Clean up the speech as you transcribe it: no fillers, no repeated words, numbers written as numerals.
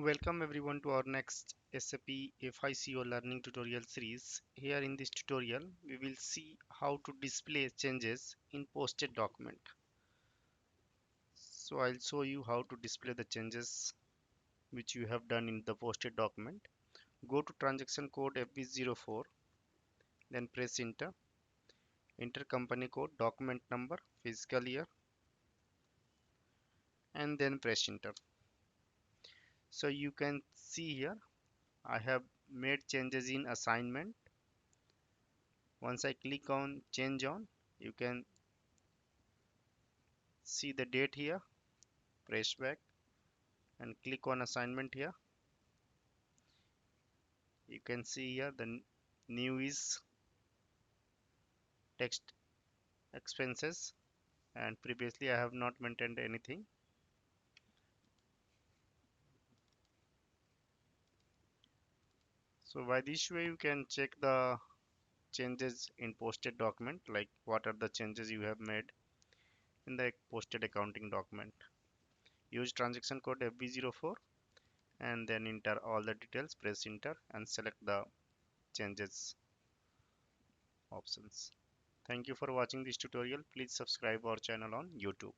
Welcome everyone to our next SAP FICO learning tutorial series. Here in this tutorial, we will see how to display changes in posted document. So I'll show you how to display the changes which you have done in the posted document. Go to transaction code FB04, then press enter. Enter company code, document number, fiscal year, and then press enter. So you can see here, I have made changes in assignment. Once I click on change on, you can see the date here. Press back and click on assignment here. You can see here the new is text expenses, and previously I have not maintained anything. So by this way you can check the changes in posted document, like what are the changes you have made in the posted accounting document. Use transaction code FB04 and then enter all the details, press enter and select the changes options. Thank you for watching this tutorial. Please subscribe our channel on YouTube.